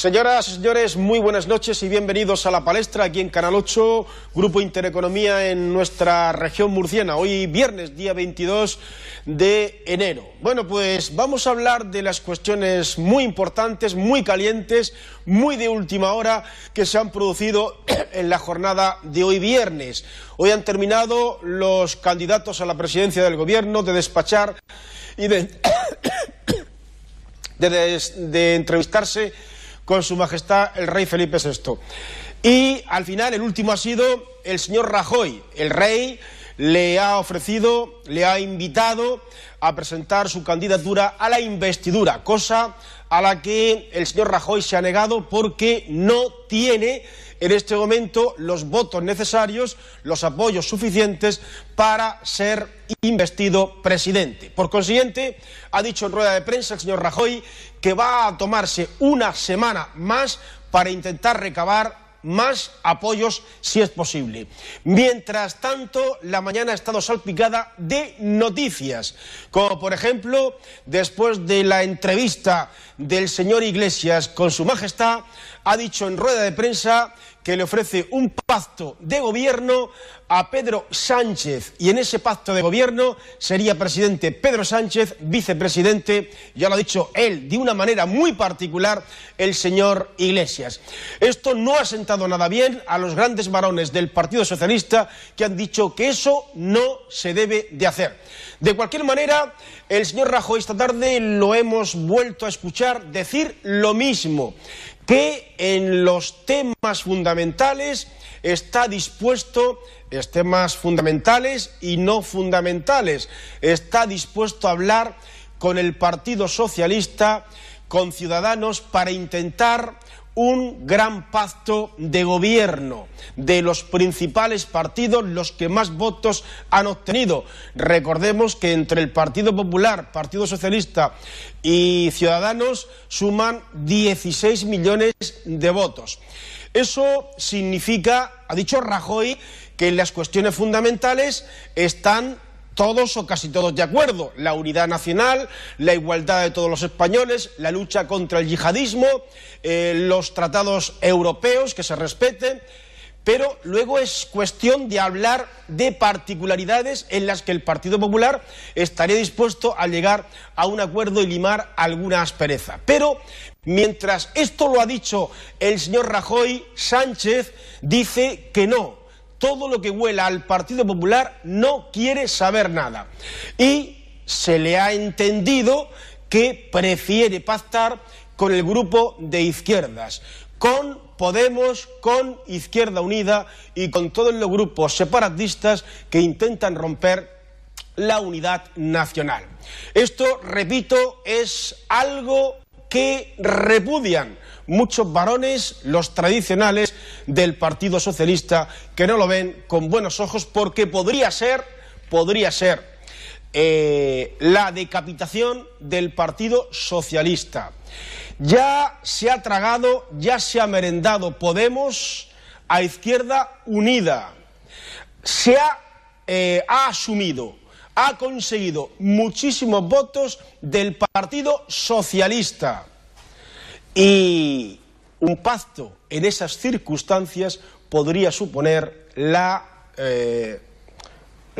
Señoras y señores, muy buenas noches y bienvenidos a La Palestra, aquí en Canal 8, Grupo Intereconomía en nuestra región murciana. Hoy viernes, día 22 de enero. Bueno, pues vamos a hablar de las cuestiones muy importantes, muy calientes, muy de última hora que se han producido en la jornada de hoy viernes. Hoy han terminado los candidatos a la presidencia del gobierno de despachar y de entrevistarse con su majestad el rey Felipe VI. Y al final el último ha sido el señor Rajoy. El rey le ha ofrecido, le ha invitado a presentar su candidatura a la investidura, cosa a la que el señor Rajoy se ha negado porque no tiene en este momento los votos necesarios, los apoyos suficientes para ser investido presidente. Por consiguiente, ha dicho en rueda de prensa el señor Rajoy que va a tomarse una semana más para intentar recabar más apoyos si es posible. Mientras tanto, la mañana ha estado salpicada de noticias, como por ejemplo, después de la entrevista del señor Iglesias con su majestad, ha dicho en rueda de prensa que le ofrece un pacto de gobierno a Pedro Sánchez, y en ese pacto de gobierno sería presidente Pedro Sánchez, vicepresidente, ya lo ha dicho él, de una manera muy particular, el señor Iglesias. Esto no ha sentado nada bien a los grandes varones del Partido Socialista, que han dicho que eso no se debe de hacer. De cualquier manera, el señor Rajoy esta tarde lo hemos vuelto a escuchar decir lo mismo, que en los temas fundamentales está dispuesto, temas fundamentales y no fundamentales, está dispuesto a hablar con el Partido Socialista, con Ciudadanos, para intentar un gran pacto de gobierno de los principales partidos, los que más votos han obtenido. Recordemos que entre el Partido Popular, Partido Socialista y Ciudadanos suman 16 millones de votos. Eso significa, ha dicho Rajoy, que en las cuestiones fundamentales están todos o casi todos de acuerdo: la unidad nacional, la igualdad de todos los españoles, la lucha contra el yihadismo, los tratados europeos que se respeten, pero luego es cuestión de hablar de particularidades en las que el Partido Popular estaría dispuesto a llegar a un acuerdo y limar alguna aspereza. Pero mientras esto lo ha dicho el señor Rajoy, Sánchez dice que no. Todo lo que huela al Partido Popular no quiere saber nada. Y se le ha entendido que prefiere pactar con el grupo de izquierdas, con Podemos, con Izquierda Unida y con todos los grupos separatistas que intentan romper la unidad nacional. Esto, repito, es algo que repudian muchos varones, los tradicionales del Partido Socialista, que no lo ven con buenos ojos, porque podría ser la decapitación del Partido Socialista. Ya se ha tragado, ya se ha merendado Podemos a Izquierda Unida. Se ha asumido, ha conseguido muchísimos votos del Partido Socialista. Y un pacto en esas circunstancias podría suponer la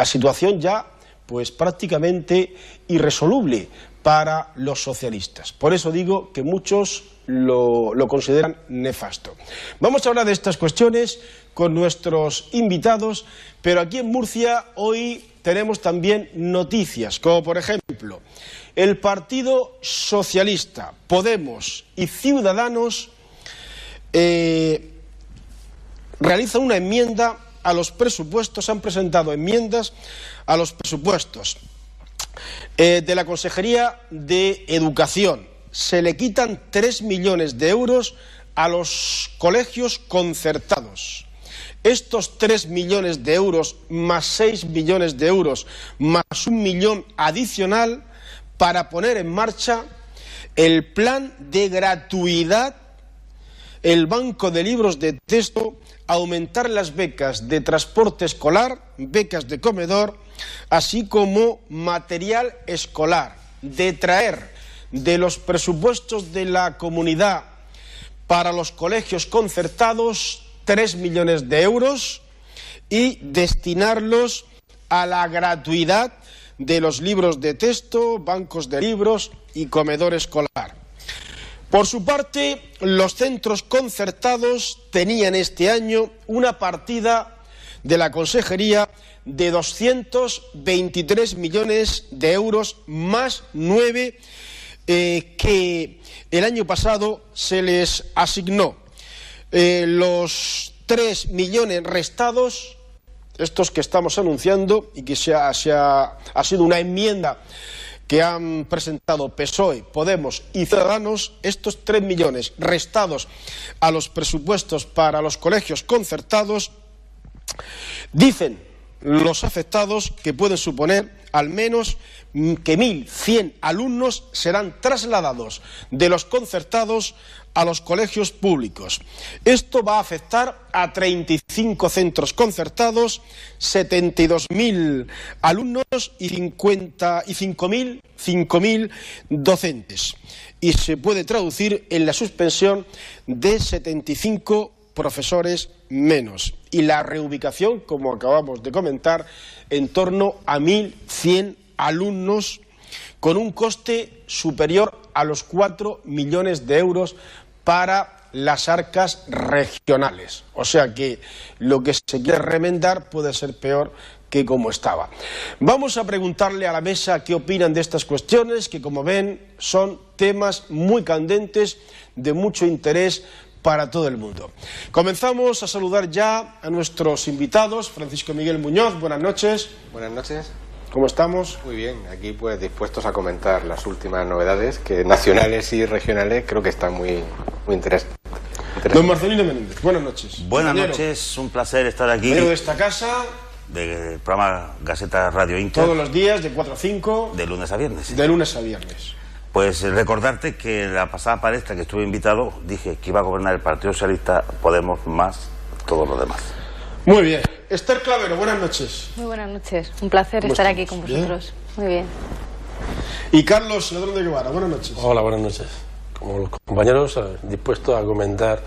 situación ya pues prácticamente irresoluble para los socialistas. Por eso digo que muchos lo consideran nefasto. Vamos a hablar de estas cuestiones con nuestros invitados, pero aquí en Murcia hoy tenemos también noticias, como por ejemplo, el Partido Socialista, Podemos y Ciudadanos realizan una enmienda a los presupuestos, han presentado enmiendas a los presupuestos de la Consejería de Educación. Se le quitan 3 millones de euros a los colegios concertados. Estos 3 millones de euros más 6 millones de euros más 1 millón adicional para poner en marcha el plan de gratuidad, el banco de libros de texto, aumentar las becas de transporte escolar, becas de comedor, así como material escolar, detraer de los presupuestos de la comunidad para los colegios concertados 3 millones de euros y destinarlos a la gratuidad de los libros de texto, bancos de libros y comedor escolar. Por su parte, los centros concertados tenían este año una partida de la Consejería de 223 millones de euros más 9 que el año pasado se les asignó. Los 3 millones restados, estos que estamos anunciando y que ha sido una enmienda que han presentado PSOE, Podemos y Ciudadanos, estos 3 millones restados a los presupuestos para los colegios concertados, dicen los afectados que pueden suponer al menos que 1.100 alumnos serán trasladados de los concertados a los colegios públicos. Esto va a afectar a 35 centros concertados, 72.000 alumnos y 5.000 docentes. Y se puede traducir en la suspensión de 75 profesores menos. Y la reubicación, como acabamos de comentar, en torno a 1.100 alumnos con un coste superior a los 4 millones de euros para las arcas regionales. O sea que lo que se quiere remendar puede ser peor que como estaba. Vamos a preguntarle a la mesa qué opinan de estas cuestiones, que como ven son temas muy candentes, de mucho interés para todo el mundo. Comenzamos a saludar ya a nuestros invitados. Francisco Miguel Muñoz, buenas noches. Buenas noches. ¿Cómo estamos? Muy bien, aquí pues dispuestos a comentar las últimas novedades, que nacionales y regionales creo que están muy interesantes. Don Marcelino Menéndez, buenas noches. Buenas noches, un placer estar aquí. Compañero de esta casa. Del programa Gaceta Radio Inter. Todos los días, de 4 a 5. De lunes a viernes. De lunes a viernes. Pues recordarte que en la pasada palestra que estuve invitado dije que iba a gobernar el Partido Socialista, Podemos más todo lo demás. Muy bien. Esther Clavero, buenas noches. Muy buenas noches, un placer estar aquí con vosotros. Muy bien. Y Carlos Ladrón de Guevara, buenas noches. Hola, buenas noches. Como los compañeros, dispuestos a comentar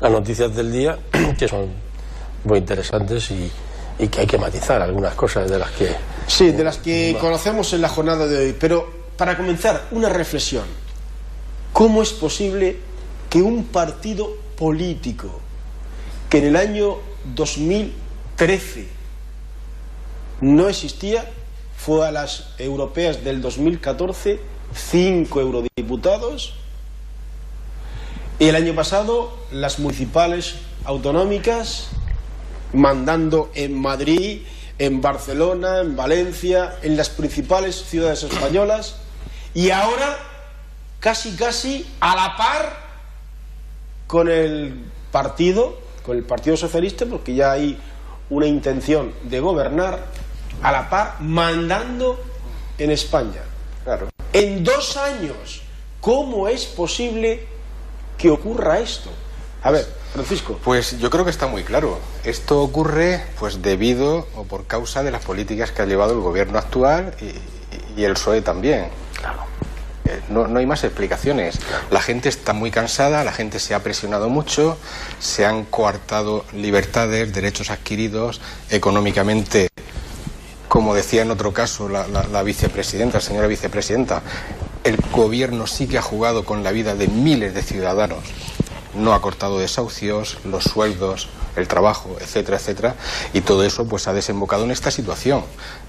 las noticias del día, que son muy interesantes y que hay que matizar algunas cosas de las que... Sí, de las que conocemos en la jornada de hoy. Pero para comenzar, una reflexión. ¿Cómo es posible que un partido político que en el año 2013 no existía, fue a las europeas del 2014, 5 eurodiputados, y el año pasado las municipales autonómicas, mandando en Madrid, en Barcelona, en Valencia, en las principales ciudades españolas, y ahora casi a la par con el Partido Socialista, porque ya hay una intención de gobernar a la par, mandando en España. Claro. En 2 años, ¿cómo es posible que ocurra esto? A ver, Francisco. Pues yo creo que está muy claro. Esto ocurre pues debido o por causa de las políticas que ha llevado el gobierno actual y el PSOE también. Claro. No hay más explicaciones. La gente está muy cansada, la gente se ha presionado mucho, se han coartado libertades, derechos adquiridos, económicamente, como decía en otro caso la vicepresidenta, la señora vicepresidenta, el gobierno sí que ha jugado con la vida de miles de ciudadanos, no ha cortado desahucios, los sueldos, el trabajo, etcétera, etcétera, y todo eso pues ha desembocado en esta situación.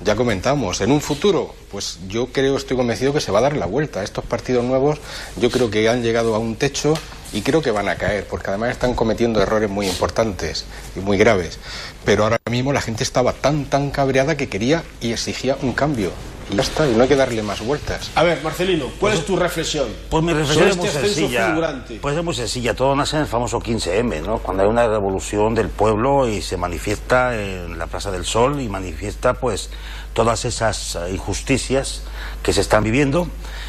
Ya comentamos, en un futuro, pues yo estoy convencido que se va a dar la vuelta. Estos partidos nuevos yo creo que han llegado a un techo y creo que van a caer, porque además están cometiendo errores muy importantes y muy graves. Pero ahora mismo la gente estaba tan cabreada que quería y exigía un cambio. Y ya está, y no hay que darle más vueltas. A ver, Marcelino, ¿cuál es tu reflexión? Pues mi reflexión es muy este sencilla. Pues es muy sencilla. Todo nace en el famoso 15M, ¿no? Cuando hay una revolución del pueblo y se manifiesta en la Plaza del Sol y manifiesta pues todas esas injusticias que se están viviendo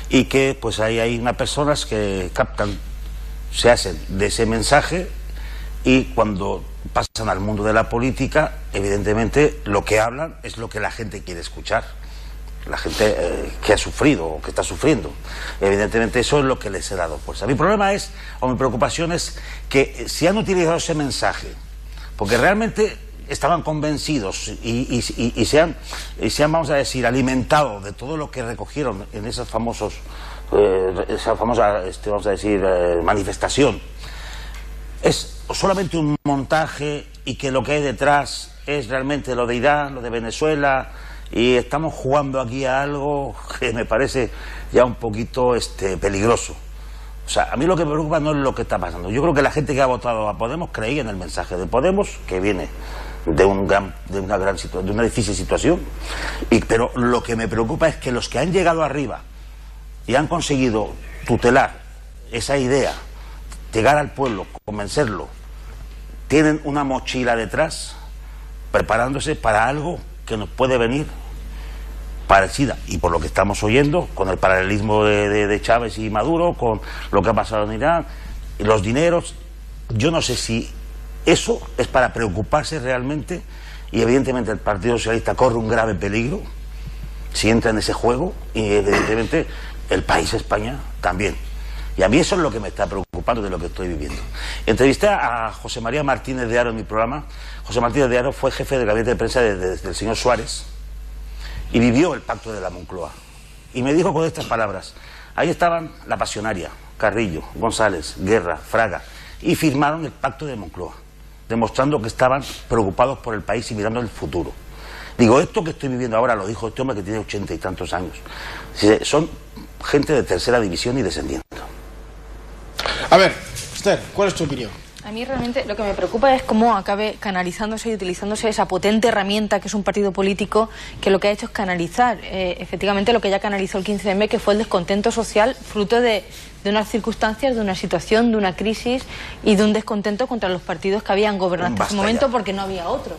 y que pues ahí hay unas personas que captan, se hacen de ese mensaje y cuando pasan al mundo de la política, evidentemente lo que hablan es lo que la gente quiere escuchar. la gente que ha sufrido o que está sufriendo. Evidentemente eso es lo que les he dado fuerza. Mi problema es, o mi preocupación es que si han utilizado ese mensaje, porque realmente estaban convencidos y se han, vamos a decir, alimentado de todo lo que recogieron en esa famosa, vamos a decir, manifestación, es solamente un montaje y que lo que hay detrás es realmente lo de Irán, lo de Venezuela, y estamos jugando aquí a algo que me parece ya un poquito peligroso. O sea, a mí lo que me preocupa no es lo que está pasando. Yo creo que la gente que ha votado a Podemos creía en el mensaje de Podemos, que viene de una difícil situación, pero lo que me preocupa es que los que han llegado arriba y han conseguido tutelar esa idea, llegar al pueblo, convencerlo, tienen una mochila detrás preparándose para algo que nos puede venir parecida, y por lo que estamos oyendo, con el paralelismo de Chávez y Maduro, con lo que ha pasado en Irán, los dineros, yo no sé si eso es para preocuparse realmente, y evidentemente el Partido Socialista corre un grave peligro si entra en ese juego, y evidentemente el país España también. Y a mí eso es lo que me está preocupando de lo que estoy viviendo. Entrevisté a José María Martínez de Haro en mi programa. José Martínez de Haro fue jefe del gabinete de prensa del señor Suárez y vivió el pacto de la Moncloa. Y me dijo con estas palabras: ahí estaban la pasionaria, Carrillo, González, Guerra, Fraga, y firmaron el pacto de Moncloa, demostrando que estaban preocupados por el país y mirando el futuro. Digo, esto que estoy viviendo ahora lo dijo este hombre que tiene 80 y tantos años. Son gente de tercera división y descendiendo. A ver, Esther, ¿cuál es tu opinión? A mí realmente lo que me preocupa es cómo acabe canalizándose y utilizándose esa potente herramienta que es un partido político, que lo que ha hecho es canalizar efectivamente lo que ya canalizó el 15M, que fue el descontento social fruto de unas circunstancias, de una situación, de una crisis y de un descontento contra los partidos que habían gobernado hasta ese momento, porque no había otros.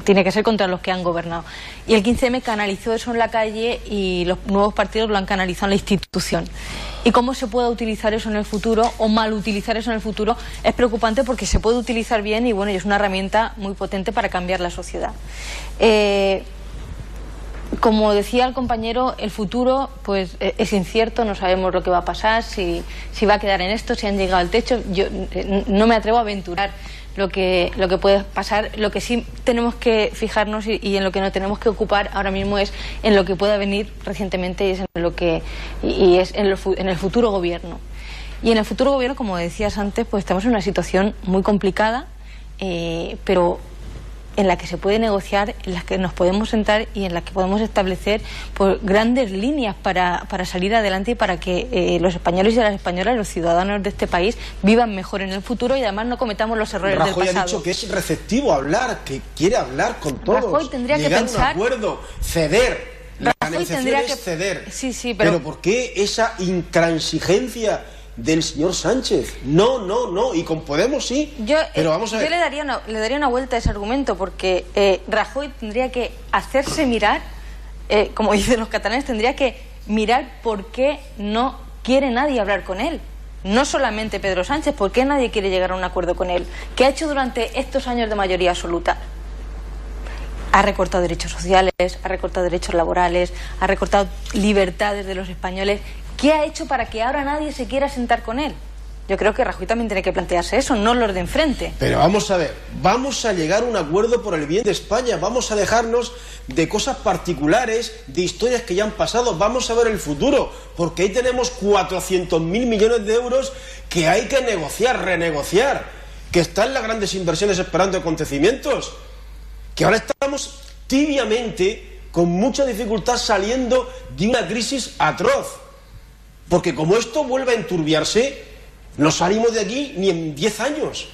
Tiene que ser contra los que han gobernado. Y el 15M canalizó eso en la calle y los nuevos partidos lo han canalizado en la institución. Y cómo se pueda utilizar eso en el futuro o mal utilizar eso en el futuro es preocupante, porque se puede utilizar bien y bueno, y es una herramienta muy potente para cambiar la sociedad. Como decía el compañero, el futuro pues es incierto, no sabemos lo que va a pasar, si va a quedar en esto, si han llegado al techo. Yo no me atrevo a aventurar lo que puede pasar. Lo que sí tenemos que fijarnos y en lo que nos tenemos que ocupar ahora mismo es en lo que pueda venir recientemente, y es en el futuro gobierno. Y en el futuro gobierno, como decías antes, pues estamos en una situación muy complicada, pero en la que se puede negociar, en la que nos podemos sentar y en la que podemos establecer pues grandes líneas para salir adelante y para que los españoles y las españolas, los ciudadanos de este país, vivan mejor en el futuro y además no cometamos los errores del pasado. Rajoy ha dicho que es receptivo a hablar, que quiere hablar con todos, Rajoy tendría que llegar pensar, a un acuerdo, ceder. La negociación es ceder. Sí, pero ¿por qué esa intransigencia del señor Sánchez? No, y con Podemos sí, pero vamos a ver. Yo le daría una vuelta a ese argumento, porque Rajoy tendría que hacerse mirar, como dicen los catalanes, tendría que mirar por qué no quiere nadie hablar con él. No solamente Pedro Sánchez, ¿por qué nadie quiere llegar a un acuerdo con él? ¿Qué ha hecho durante estos años de mayoría absoluta? Ha recortado derechos sociales, ha recortado derechos laborales, ha recortado libertades de los españoles. ¿Qué ha hecho para que ahora nadie se quiera sentar con él? Yo creo que Rajoy también tiene que plantearse eso, no los de enfrente. Pero vamos a ver, vamos a llegar a un acuerdo por el bien de España, vamos a dejarnos de cosas particulares, de historias que ya han pasado, vamos a ver el futuro, porque ahí tenemos 400.000 millones de euros que hay que negociar, renegociar, que están las grandes inversiones esperando acontecimientos, que ahora estamos tibiamente, con mucha dificultad, saliendo de una crisis atroz. Porque como esto vuelve a enturbiarse, no salimos de aquí ni en 10 años.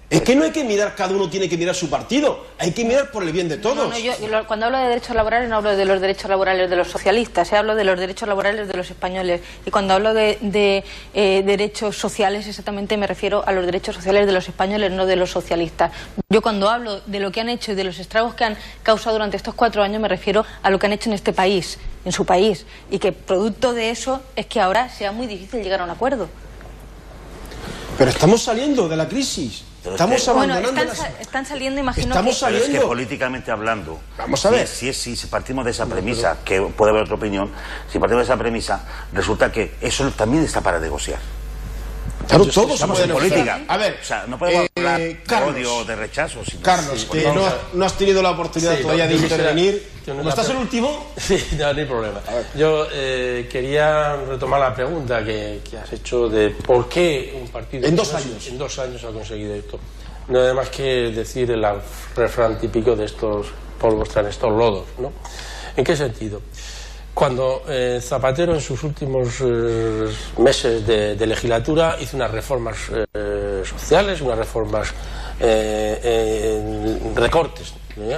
Es que no hay que mirar, cada uno tiene que mirar su partido, hay que mirar por el bien de todos. Yo cuando hablo de derechos laborales no hablo de los derechos laborales de los socialistas, hablo de los derechos laborales de los españoles. Y cuando hablo de derechos sociales, exactamente me refiero a los derechos sociales de los españoles, no de los socialistas. Yo cuando hablo de lo que han hecho y de los estragos que han causado durante estos 4 años, me refiero a lo que han hecho en este país, en su país, y que producto de eso es que ahora sea muy difícil llegar a un acuerdo. Pero estamos saliendo de la crisis. Estamos abandonando están saliendo, imagino. Estamos saliendo. Pero es que políticamente hablando, vamos a ver. Si partimos de esa premisa, que puede haber otra opinión, si partimos de esa premisa, resulta que eso también está para negociar. Claro, todos estamos en política. A ver, o sea, no podemos hablar de odio o de rechazo. Carlos, que no has tenido la oportunidad todavía de intervenir. ¿No estás el último? Sí, no hay problema. Yo quería retomar la pregunta que has hecho de por qué un partido... En 2 años. En 2 años ha conseguido esto. No hay más que decir el refrán típico de estos polvos traen estos lodos, ¿no? ¿En qué sentido? Cuando Zapatero en sus últimos meses de legislatura hizo unas reformas sociales, unas reformas recortes,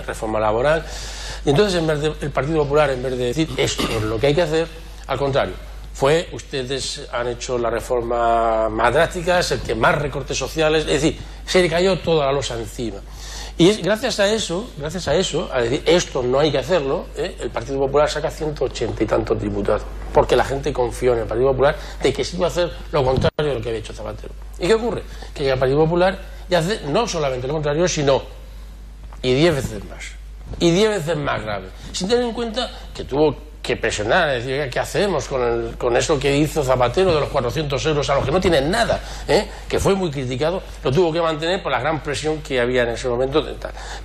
reforma laboral, y entonces el Partido Popular, en vez de decir esto es lo que hay que hacer, al contrario, ustedes han hecho la reforma más drástica, es el que más recortes sociales, es decir, se le cayó toda la losa encima. Y es gracias a eso, a decir esto no hay que hacerlo, el Partido Popular saca 180 y tantos diputados, porque la gente confió en el Partido Popular de que se iba a hacer lo contrario de lo que había hecho Zapatero. ¿Y qué ocurre? Que llega el Partido Popular y hace no solamente lo contrario, sino y 10 veces más, y 10 veces más grave, sin tener en cuenta que tuvo que presionar, es decir, ¿qué hacemos con eso que hizo Zapatero de los 400 euros a los que no tienen nada? Que fue muy criticado, lo tuvo que mantener por la gran presión que había en ese momento.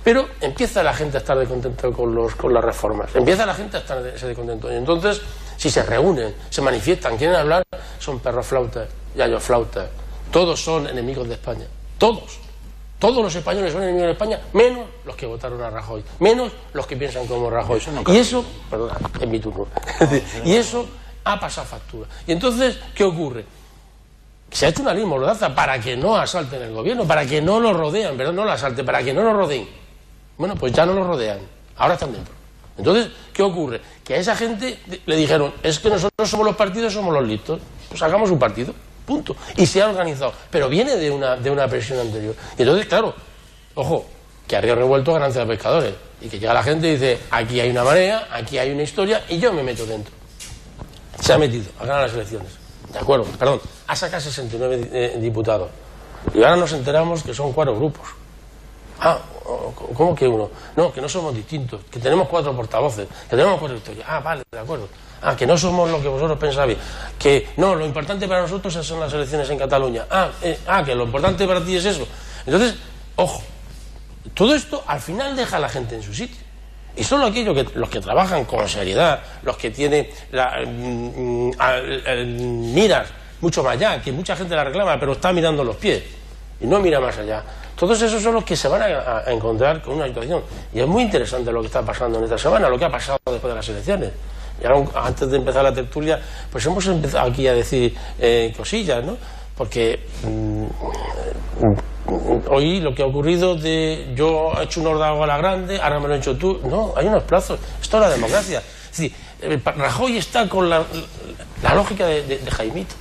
Pero empieza la gente a estar descontenta con las reformas, empieza la gente a estar descontenta. Y entonces, si se reúnen, se manifiestan, quieren hablar, son perros flautas, yayos flautas, todos son enemigos de España, todos. Todos los españoles son enemigos de España, menos los que votaron a Rajoy, menos los que piensan como Rajoy. Y eso, perdona, es mi turno. Y eso ha pasado factura. Y entonces, ¿qué ocurre? Se ha hecho una ley mordaza para que no asalten el gobierno, para que no lo rodean, ¿verdad? No lo asalten, para que no lo rodeen. Bueno, pues ya no lo rodean, ahora están dentro. Entonces, ¿qué ocurre? Que a esa gente le dijeron, es que nosotros somos los partidos, somos los listos, pues hagamos un partido. Punto. Y se ha organizado. Pero viene de una presión anterior. Y entonces, claro, ojo, que a río revuelto ganancia de pescadores. Y que llega la gente y dice, aquí hay una marea, aquí hay una historia, y yo me meto dentro. Se ha metido a ganar las elecciones. De acuerdo, perdón, ha sacado 69 diputados. Y ahora nos enteramos que son 4 grupos. Ah, ¿cómo que uno? No, que no somos distintos, que tenemos 4 portavoces, que tenemos 4 historias. Ah, vale, de acuerdo. Ah, que no somos lo que vosotros pensabais. Que no, lo importante para nosotros son las elecciones en Cataluña. Que lo importante para ti es eso. Entonces, ojo, todo esto al final deja a la gente en su sitio. Y solo aquellos los que trabajan con seriedad, los que tienen miras mucho más allá, que mucha gente la reclama, pero está mirando los pies y no mira más allá. Todos esos son los que se van a encontrar con una situación. Y es muy interesante lo que está pasando en esta semana, lo que ha pasado después de las elecciones. Y ahora, antes de empezar la tertulia, pues hemos empezado aquí a decir cosillas, ¿no? Porque hoy lo que ha ocurrido de yo he hecho un ordago a la grande, ahora me lo he hecho tú. No, hay unos plazos. Esto es la democracia. Es decir, Rajoy está con la lógica de Jaimito.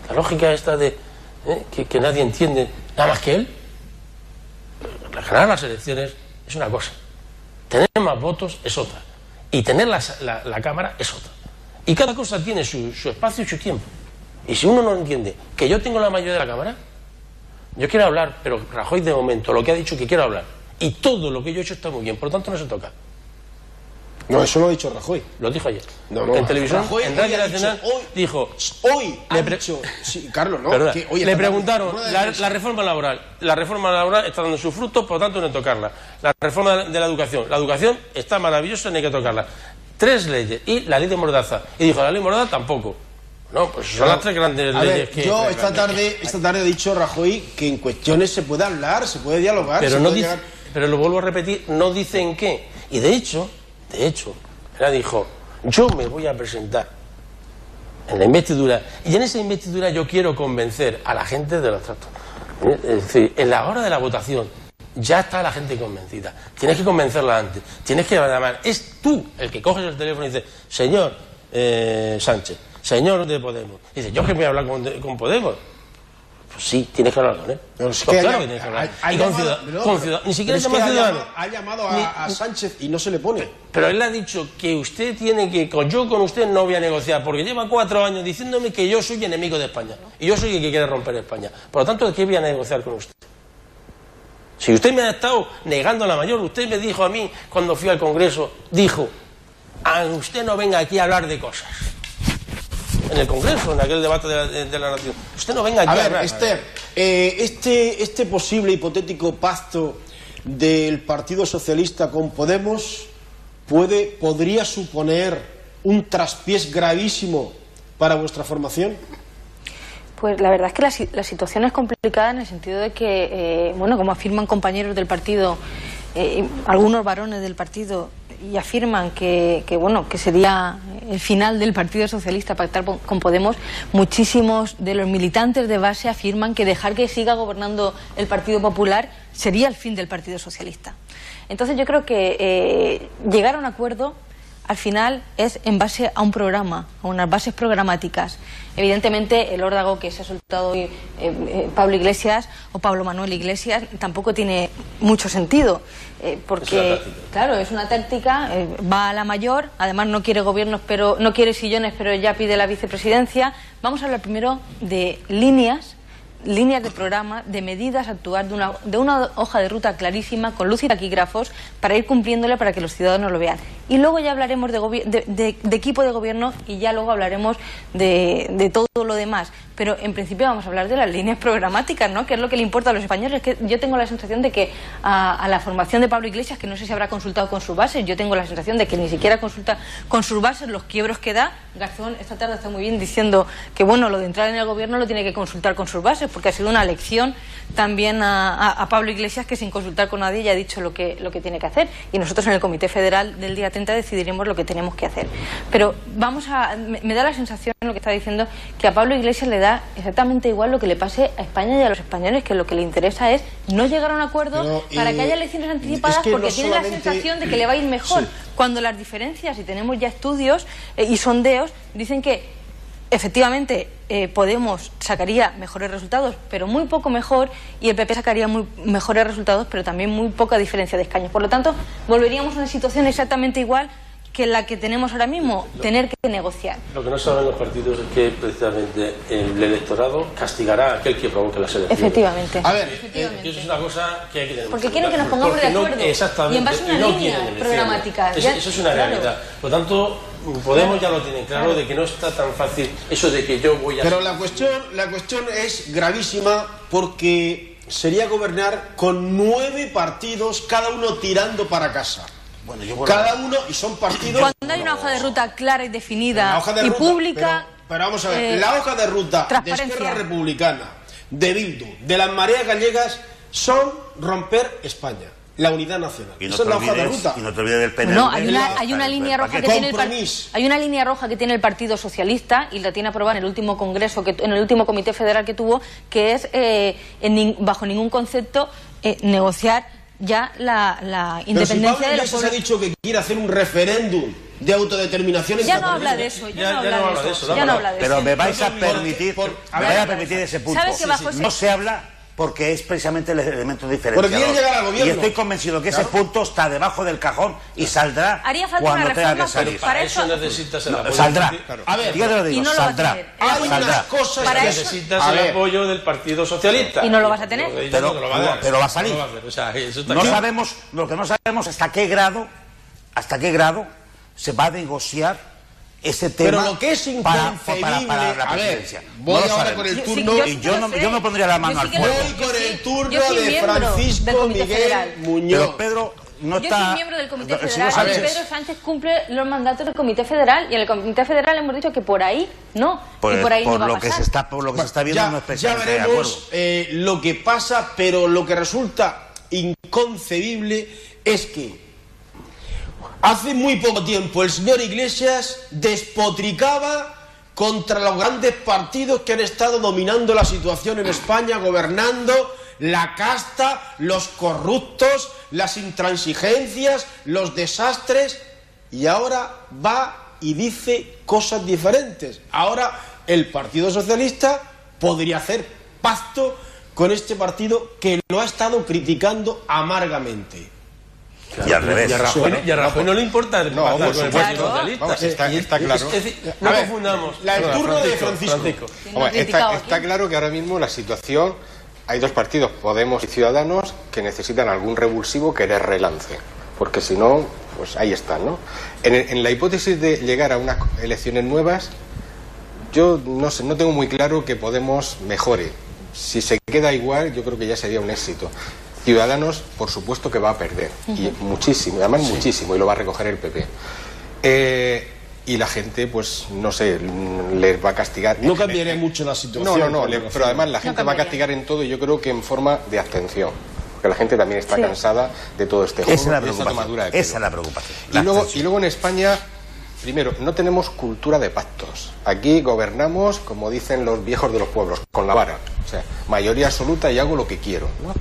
La lógica esta de que nadie entiende, nada más que él. Ganar las elecciones es una cosa. Tener más votos es otra. Y tener la Cámara es otra. Y cada cosa tiene su espacio y su tiempo. Y si uno no entiende que yo tengo la mayoría de la Cámara, yo quiero hablar, pero Rajoy de momento lo que ha dicho que quiero hablar. Y todo lo que yo he hecho está muy bien, por lo tanto no se toca. No, eso lo ha dicho Rajoy. Lo dijo ayer. No, en televisión, Rajoy en Radio Nacional, dijo... Hoy ha dicho... Sí, Carlos, ¿no? Perdona, que, oye, le preguntaron, la reforma laboral. La reforma laboral está dando sus frutos, por lo tanto no hay que tocarla. La reforma de la educación está maravillosa, no hay que tocarla. 3 leyes. Y la ley de Mordaza. Y dijo, la ley Mordaza tampoco. No, pues son las 3 grandes leyes que... Yo esta tarde he dicho, Rajoy, que en cuestiones se puede hablar, se puede dialogar, pero no dice, pero lo vuelvo a repetir, no dicen qué. Y de hecho, ella dijo, yo me voy a presentar en la investidura, y en esa investidura yo quiero convencer a la gente de los tratos. Es decir, en la hora de la votación ya está la gente convencida. Tienes que convencerla antes, tienes que llamar. Es tú el que coges el teléfono y dices, señor Sánchez, señor de Podemos. Dice, ¿yo que voy a hablar con Podemos? Sí, tienes que hablar con él. Pero es Pues que claro que tienes que hablar. Y con Ciudadanos. Ni siquiera llama Ciudadanos. Ha llamado a Sánchez y no se le pone. Pero él ha dicho que usted tiene que... Yo con usted no voy a negociar, porque lleva 4 años diciéndome que yo soy enemigo de España. Y yo soy el que quiere romper España. Por lo tanto, ¿de qué voy a negociar con usted? Si usted me ha estado negando la mayor, usted me dijo a mí, cuando fui al Congreso, dijo, usted no venga aquí a hablar de cosas. En el Congreso, en aquel debate de la Nación. Usted no venga aquí a hablar. Esther, este posible hipotético pacto del Partido Socialista con Podemos podría suponer un traspiés gravísimo para vuestra formación. Pues la verdad es que la situación es complicada en el sentido de que, bueno, como afirman compañeros del partido, algunos varones del partido, y afirman que sería el final del Partido Socialista pactar con Podemos, muchísimos de los militantes de base afirman que dejar que siga gobernando el Partido Popular sería el fin del Partido Socialista. Entonces yo creo que llegar a un acuerdo al final es en base a un programa, a unas bases programáticas. Evidentemente el órdago que se ha soltado hoy Pablo Iglesias o Pablo Manuel Iglesias tampoco tiene mucho sentido, porque claro, es una táctica, va a la mayor, además no quiere gobiernos, no quiere sillones, pero ya pide la vicepresidencia. Vamos a hablar primero de líneas de programa, de medidas a actuar, de una hoja de ruta clarísima, con luz y taquígrafos, para ir cumpliéndole, para que los ciudadanos lo vean. Y luego ya hablaremos de equipo de gobierno, y ya luego hablaremos de todo lo demás. Pero en principio vamos a hablar de las líneas programáticas, ¿no? Que es lo que le importa a los españoles. Que yo tengo la sensación de que a la formación de Pablo Iglesias, que no sé si habrá consultado con sus bases, yo tengo la sensación de que ni siquiera consulta con sus bases, los quiebros que da. Garzón esta tarde está muy bien diciendo que, bueno, lo de entrar en el gobierno lo tiene que consultar con sus bases, porque ha sido una lección también a Pablo Iglesias, que sin consultar con nadie ya ha dicho lo que tiene que hacer. Y nosotros en el Comité Federal del día 30 decidiremos lo que tenemos que hacer. Pero me da la sensación, lo que está diciendo, que a Pablo Iglesias le da exactamente igual lo que le pase a España y a los españoles, que lo que le interesa es no llegar a un acuerdo para que haya elecciones anticipadas, porque no tiene la sensación de que le va a ir mejor. Sí. Cuando las diferencias, y tenemos ya estudios y sondeos, dicen que efectivamente Podemos sacaría mejores resultados, pero muy poco mejor, y el PP sacaría mejores resultados, pero también muy poca diferencia de escaños. Por lo tanto, volveríamos a una situación exactamente igual que la que tenemos ahora mismo, tener que negociar. Lo que no saben los partidos es que precisamente el electorado castigará a aquel que provoque las elecciones. Efectivamente. A ver, efectivamente. Eso es una cosa que hay que tener. Porque quieren que nos pongamos de acuerdo. Exactamente. Y en base a una línea programática. Eso es una realidad. Por lo tanto, Podemos ya lo tienen claro, de que no está tan fácil eso de que yo voy a... Pero la cuestión es gravísima, porque sería gobernar con 9 partidos, cada uno tirando para casa. Bueno, cada uno, y son partidos... Cuando hay una hoja de ruta clara y definida y pública... Pero vamos a ver, la hoja de ruta de Esquerra Republicana, de Bildu, de las mareas gallegas, son romper España, la unidad nacional. Y no esa es la hoja de ruta. Y no te olvides del PNV. No, hay una línea roja que tiene hay una línea roja que tiene el Partido Socialista, y la tiene aprobada en el último congreso, en el último comité federal que tuvo, que es bajo ningún concepto negociar ya la independencia de los pueblos. Se ha dicho que quiere hacer un referéndum de autodeterminación. Ya no habla de eso, ya no habla de eso. Pero me vais a permitir, ese punto. No se habla porque es precisamente el elemento diferenciador. Y estoy convencido que ese punto está debajo del cajón y saldrá cuando tenga que salir. Para eso necesitas el apoyo. Saldrá. A ver, ya te lo digo, saldrá. Hay unas cosas que necesitas el apoyo del Partido Socialista. Y no lo vas a tener. Pero va a salir. No sabemos, lo que no sabemos hasta qué grado se va a negociar ese tema. Pero lo que es inconcebible, para la presidencia. Voy ahora con el turno, y yo no pondría la mano al fuego. Voy con el turno de Francisco Miguel Muñoz. Pero Pedro no está... Yo soy miembro del Comité Federal, y Pedro Sánchez cumple los mandatos del Comité Federal, y en el Comité Federal hemos dicho que por ahí no, y por ahí no va a pasar. Por lo que se está viendo, no es precisamente de acuerdo. Ya veremos lo que pasa, pero lo que resulta inconcebible es que hace muy poco tiempo el señor Iglesias despotricaba contra los grandes partidos que han estado dominando la situación en España, gobernando, la casta, los corruptos, las intransigencias, los desastres, y ahora va y dice cosas diferentes. Ahora el Partido Socialista podría hacer pacto con este partido que lo ha estado criticando amargamente. Y al revés. Y a Rajoy no le importa el pactar por con el supuesto. Partido Socialista. Vamos, está claro. Es decir, no confundamos. El turno de Francisco. Hombre, está claro que ahora mismo la situación, hay dos partidos, Podemos y Ciudadanos, que necesitan algún revulsivo que les relance, porque si no, pues ahí están, ¿no? En la hipótesis de llegar a unas elecciones nuevas, yo no sé, no tengo muy claro que Podemos mejore. Si se queda igual, yo creo que ya sería un éxito. Ciudadanos, por supuesto que va a perder, y muchísimo, además muchísimo, y lo va a recoger el PP. Y la gente, pues, no sé, les va a castigar. No cambiaría mucho la situación. No, pero además la gente va a castigar en todo, y yo creo que en forma de abstención. Porque la gente también está cansada de todo este juego. Esa es la preocupación. Y luego en España, primero, no tenemos cultura de pactos. Aquí gobernamos, como dicen los viejos de los pueblos, con la vara. O sea, mayoría absoluta y hago lo que quiero, ¿no?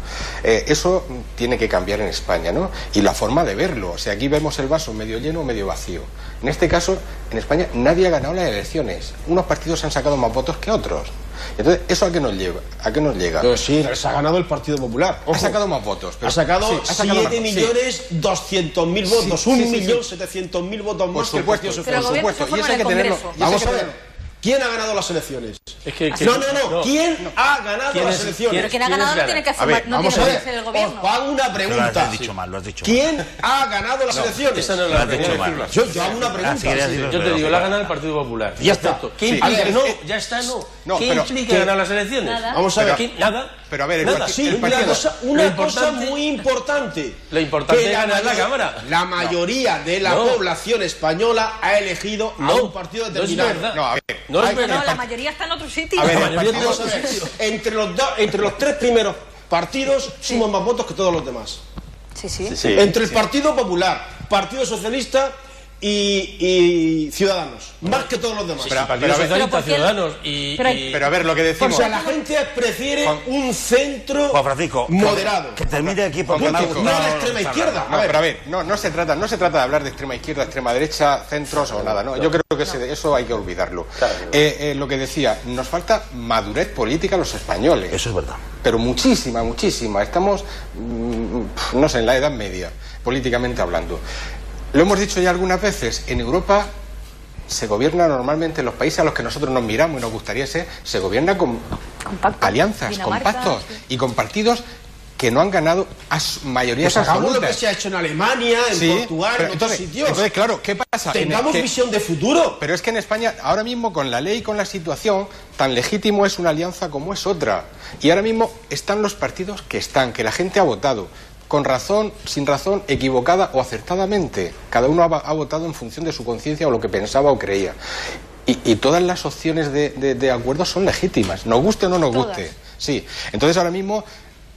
Eso tiene que cambiar en España, ¿no? Y la forma de verlo. O sea, aquí vemos el vaso medio lleno o medio vacío. En este caso, en España nadie ha ganado las elecciones. Unos partidos han sacado más votos que otros. Entonces, ¿eso a qué nos lleva? ¿A qué nos llega? Pero sí, se ha ganado el Partido Popular. Ha sacado más votos. Ha sacado 7.200.000 votos, 1.700.000 votos más que el Partido Socialista. Por supuesto. Y eso hay que tenerlo. Vamos a ver. ¿Quién ha ganado las elecciones? No. ¿Quién ha ganado las elecciones? Pero quien ha ganado no tiene que hacer, no tiene que ser el gobierno. Os hago una pregunta. Lo has dicho mal. ¿Quién ha ganado las elecciones? Esa no es la pregunta. Yo hago una pregunta. Yo te digo, la ha ganado el Partido Popular. Ya está. ¿Qué implica? Ya está. ¿Qué implica ganar las elecciones? Nada. Vamos a ver. Nada. Pero a ver, una cosa muy importante. Lo importante es ganar la Cámara. La mayoría de la población española ha elegido a un partido determinado. No es verdad. No, la mayoría está en otro sitio. A ver, vamos a ver. Entre los tres primeros partidos suman más votos que todos los demás. Sí. Entre el Partido Popular, Partido Socialista y Ciudadanos, más que todos los demás. Partido Socialista, Ciudadanos Pero a ver, lo que decimos... O sea, la gente prefiere un centro Juan Francisco, moderado. Que termine aquí porque no la extrema izquierda. Pero a ver, no se trata de hablar de extrema izquierda, extrema derecha, centros o nada, ¿no? Yo creo que eso hay que olvidarlo. Lo que decía, nos falta madurez política a los españoles. Eso es verdad. Pero muchísima. Estamos, no sé, en la Edad Media, políticamente hablando. Lo hemos dicho ya algunas veces, en Europa se gobierna normalmente, en los países a los que nosotros nos miramos y nos gustaría ser, se gobierna con alianzas, Dinamarca, con pactos y con partidos que no han ganado a mayorías Hagamos lo que absolutas. se ha hecho en Alemania, en Portugal, en otros sitios. Entonces, claro, ¿qué pasa? Tengamos visión de futuro. Pero es que en España, ahora mismo, con la ley y con la situación, tan legítimo es una alianza como es otra. Y ahora mismo están los partidos que la gente ha votado. Con razón, sin razón, equivocada o acertadamente. Cada uno ha votado en función de su conciencia o lo que pensaba o creía. Y todas las opciones de acuerdo son legítimas, nos guste o no nos guste. Sí. Entonces ahora mismo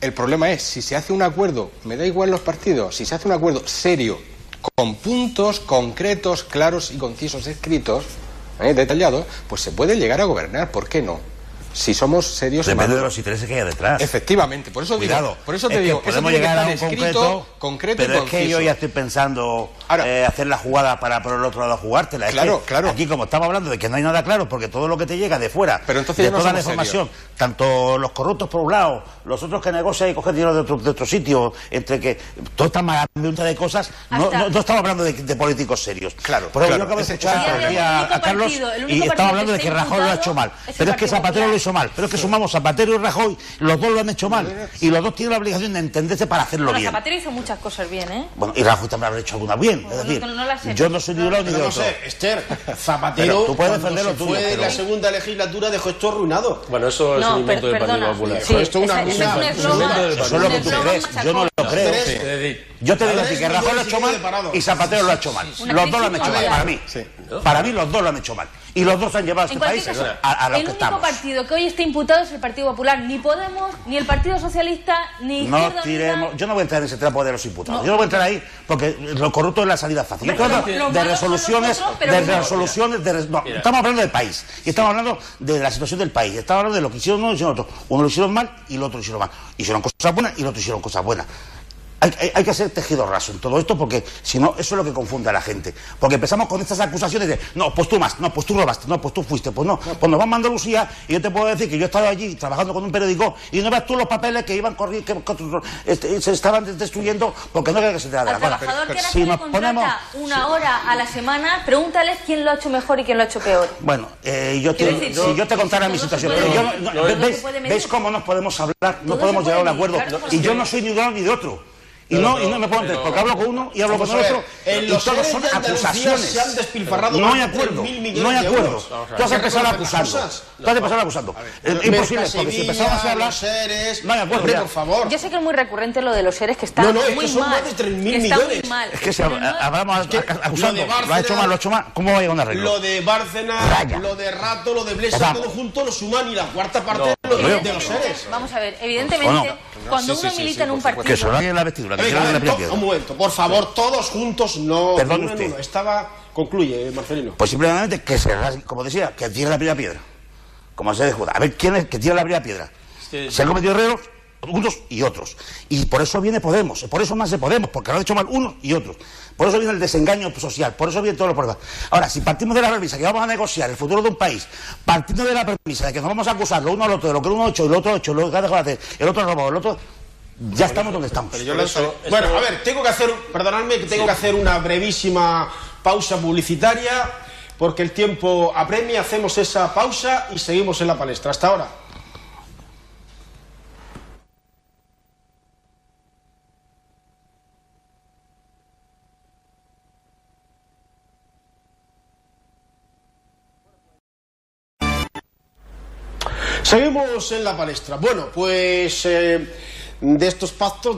el problema es, si se hace un acuerdo, me da igual los partidos, si se hace un acuerdo serio, con puntos concretos, claros y concisos escritos, detallados, pues se puede llegar a gobernar, ¿por qué no? Si somos serios... Depende de los intereses que haya detrás. Efectivamente, por eso Cuidado, te digo, podemos llegar a un concreto pero y conciso. Es que yo ya estoy pensando hacer la jugada para por el otro lado jugártela. Claro. Aquí, como estamos hablando de que no hay nada claro, porque todo lo que te llega de fuera, pero entonces de toda la información, tanto los corruptos por un lado, los otros que negocian y cogen dinero de otro sitio, entre que toda esta magambiunta de cosas, no estamos hablando de políticos serios. Claro. Por ejemplo, yo acabo de escuchar a Carlos y estamos hablando de que Rajoy lo ha hecho mal. Pero es que Zapatero lo hizo mal. Pero es que sumamos Zapatero y Rajoy, los dos lo han hecho mal. Y los dos tienen la obligación de entenderse para hacerlo bien. Zapatero hizo muchas cosas bien, ¿eh? Bueno, y Rajoy también habrá hecho algunas bien. Es decir, yo no soy ni de un lado ni de otro. No sé, Esther, Zapatero, tú puedes defenderlo cuando se fue en la segunda legislatura, dejó esto arruinado. Bueno, eso es un invento del Partido Popular. Sí, esto es una eso es eso es lo que tú crees, yo no lo creo. Yo te digo a ti que Rajoy lo ha hecho mal y Zapatero lo ha hecho mal. Los dos lo han hecho mal, para mí. Para mí los dos lo han hecho mal. Y los dos han llevado a este país a lo que estamos. El único partido que hoy está imputado es el Partido Popular. Ni Podemos, ni el Partido Socialista, ni Izquierda Unida. Yo no voy a entrar en ese trapo de los imputados. Yo no voy a entrar ahí porque lo corrupto es la salida fácil. Yo estoy hablando de resoluciones, estamos hablando del país. Y estamos hablando de la situación del país. Estamos hablando de lo que hicieron uno y lo hicieron otro. Uno lo hicieron mal y el otro lo hicieron mal. Hicieron cosas buenas y el otro hicieron cosas buenas. Hay que hacer tejido raso en todo esto, porque si no, eso es lo que confunde a la gente. Porque empezamos con estas acusaciones de, no, pues tú más, no, pues tú robaste, no, pues tú fuiste, pues no. Pues nos vamos a Andalucía y yo te puedo decir que yo he estado allí trabajando con un periódico y no ves tú los papeles que iban corriendo, que se estaban destruyendo porque no quería que se te da de la gana. Al trabajador que si nos ponemos una hora a la semana, pregúntales quién lo ha hecho mejor y quién lo ha hecho peor. Bueno, si yo te contara mi situación, ¿veis cómo nos podemos hablar? No podemos llegar a un acuerdo. Y yo no soy ni de uno ni de otro. Y no me puedo entender, porque hablo con uno y hablo con otro, y todos son acusaciones. Se han despilfarrado no hay acuerdo, no hay acuerdo. Tú has empezado acusando. Imposible, porque si empezamos a hablar, no hay acuerdo. Por favor. Yo sé que es muy recurrente lo de los seres, que está muy mal. Son más de 3.000 millones. Es que si hablamos acusando, lo ha hecho mal, ¿cómo va a llegar a un arreglo? Lo de Bárcenas, lo de Rato, lo de Blesa, todo junto lo suman y la cuarta parte de los seres. Vamos a ver, evidentemente, cuando uno milita en un partido... Que se lo hagan la vestidura. Un momento, por favor, todos juntos, no. Perdón usted. Concluye, Marcelino. Pues simplemente que se rasgue, como decía, que tire la primera piedra. Como se dijo. A ver quién es que tira la primera piedra. Se han cometido errores unos y otros. Y por eso viene Podemos, por eso más de Podemos, porque lo han hecho mal unos y otros. Por eso viene el desengaño social, por eso vienen todos los problemas. Ahora, si partimos de la premisa que vamos a negociar el futuro de un país, partiendo de la premisa de que nos vamos a acusar lo uno al otro de lo que uno ha hecho y lo otro ha hecho, lo que ha dejado de hacer, el otro robó, el otro... Ya estamos donde estamos. Bueno, a ver, perdonadme que tengo que hacer una brevísima pausa publicitaria, porque el tiempo apremia, hacemos esa pausa y seguimos en la palestra. Hasta ahora. Seguimos en la palestra. Bueno, pues de estos pactos,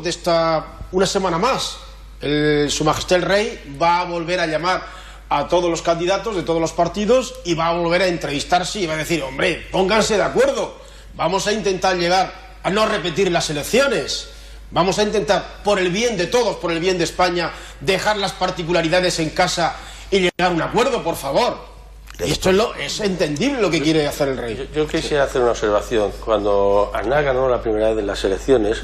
una semana más, Su Majestad el Rey va a volver a llamar a todos los candidatos de todos los partidos y va a volver a entrevistarse y va a decir, hombre, pónganse de acuerdo, vamos a intentar llegar a no repetir las elecciones, vamos a intentar, por el bien de todos, por el bien de España, dejar las particularidades en casa y llegar a un acuerdo, por favor. Y esto es entendible lo que quiere hacer el rey. Yo quisiera hacer una observación. Cuando Aznar ganó la primera vez en las elecciones,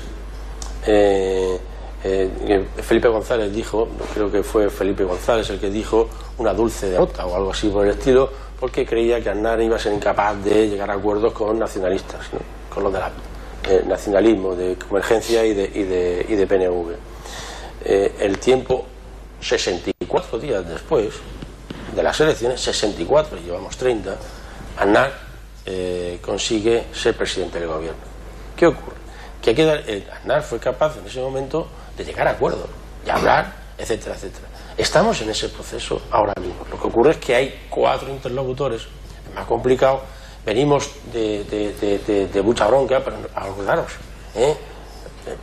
Felipe González dijo, creo que fue Felipe González el que dijo una dulce derrota o algo así por el estilo, porque creía que Aznar iba a ser incapaz de llegar a acuerdos con nacionalistas, ¿no? Con los del nacionalismo, de Convergencia y de PNV. El tiempo, 64 días después de las elecciones, 64, llevamos 30, Aznar consigue ser presidente del gobierno. ¿Qué ocurre? Que Aznar fue capaz en ese momento de llegar a acuerdos, de hablar, etcétera, etcétera. Estamos en ese proceso ahora mismo. Lo que ocurre es que hay 4 interlocutores, es más complicado, venimos de mucha bronca, pero acordaros,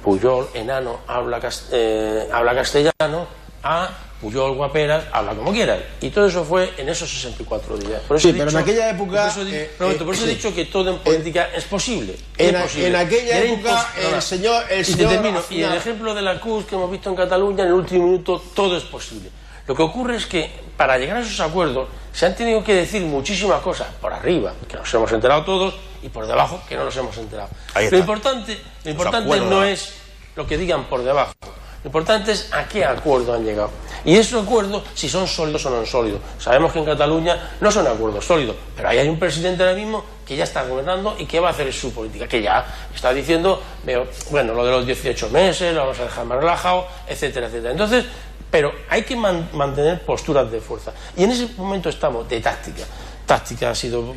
Pujol, enano, habla castellano, Pujol, guaperas, habla como quieran. Y todo eso fue en esos 64 días. Por eso pero en aquella época... Por eso he dicho que todo en política es posible. En aquella época el señor... Y el ejemplo de la CUS que hemos visto en Cataluña, en el último minuto, todo es posible. Lo que ocurre es que para llegar a esos acuerdos se han tenido que decir muchísimas cosas por arriba, que nos hemos enterado todos, y por debajo, que no nos hemos enterado. Lo importante no es lo que digan por debajo. Lo importante es a qué acuerdo han llegado. Y esos acuerdos, si son sólidos o no sólidos. Sabemos que en Cataluña no son acuerdos sólidos, pero ahí hay un presidente ahora mismo que ya está gobernando y que va a hacer su política, que ya está diciendo, bueno, lo de los 18 meses, lo vamos a dejar más relajado, etcétera, etcétera. Entonces, pero hay que mantener posturas de fuerza. Y en ese momento estamos de táctica. Táctica ha sido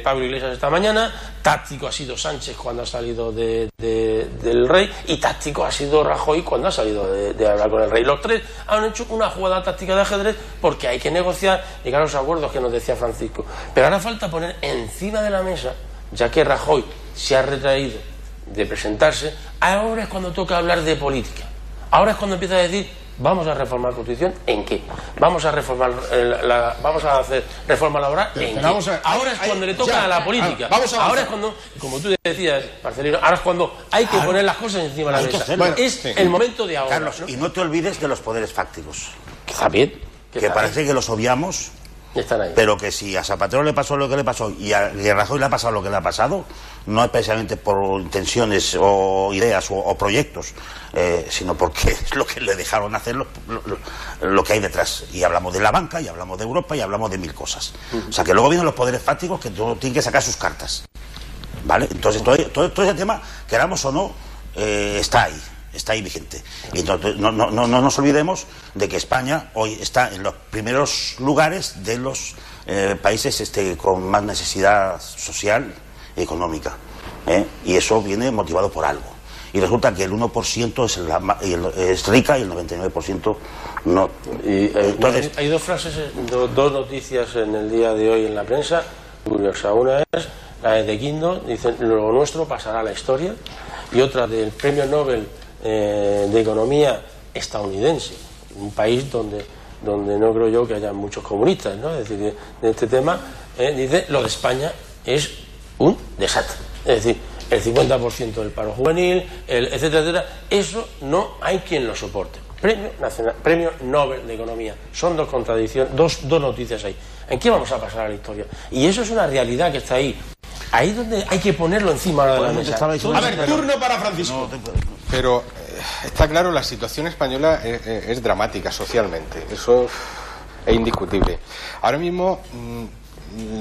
Pablo Iglesias esta mañana, táctico ha sido Sánchez cuando ha salido del rey, y táctico ha sido Rajoy cuando ha salido de hablar con el rey. Los tres han hecho una jugada táctica de ajedrez porque hay que negociar, llegar a los acuerdos que nos decía Francisco. Pero ahora falta poner encima de la mesa, ya que Rajoy se ha retraído de presentarse, ahora es cuando toca hablar de política. Ahora es cuando empieza a decir, vamos a reformar la Constitución, ¿en qué? Vamos a reformar vamos a hacer reforma laboral, ¿en qué? Ahora es cuando le toca a la política. Ahora es cuando, como tú decías, Marcelino, ahora es cuando hay que poner las cosas encima de la mesa. Bueno, es el momento de ahora. Carlos, ¿no? Y no te olvides de los poderes fácticos. Está bien. Que parece que los obviamos Están ahí. Pero que si a Zapatero le pasó lo que le pasó y a Rajoy le ha pasado lo que le ha pasado, no es precisamente por intenciones o ideas o proyectos, sino porque es lo que le dejaron hacer lo que hay detrás. Y hablamos de la banca, y hablamos de Europa, y hablamos de mil cosas. O sea, que luego vienen los poderes fácticos que tienen que sacar sus cartas. ¿Vale? Entonces, todo ese tema, queramos o no, está ahí vigente. Y entonces, no nos olvidemos de que España hoy está en los primeros lugares de los países con más necesidad social y económica. Y eso viene motivado por algo. Y resulta que el 1% es rica y el 99% no. Entonces, hay dos frases, dos noticias en el día de hoy en la prensa curiosa. Una es la de Guindo, dice: lo nuestro pasará a la historia. Y otra del Premio Nobel de Economía estadounidense, un país donde no creo yo que haya muchos comunistas, ¿no? Es decir, de este tema, dice: lo de España es un desastre. Es decir, el 50% del paro juvenil, etcétera, etcétera. Eso no hay quien lo soporte. Premio Nobel de Economía. Son dos contradicciones, dos noticias ahí. ¿En qué vamos a pasar a la historia? Y eso es una realidad que está ahí. Ahí es donde hay que ponerlo encima de la mesa. A ver, turno para Francisco. Pero está claro, la situación española es dramática socialmente, eso es indiscutible. Ahora mismo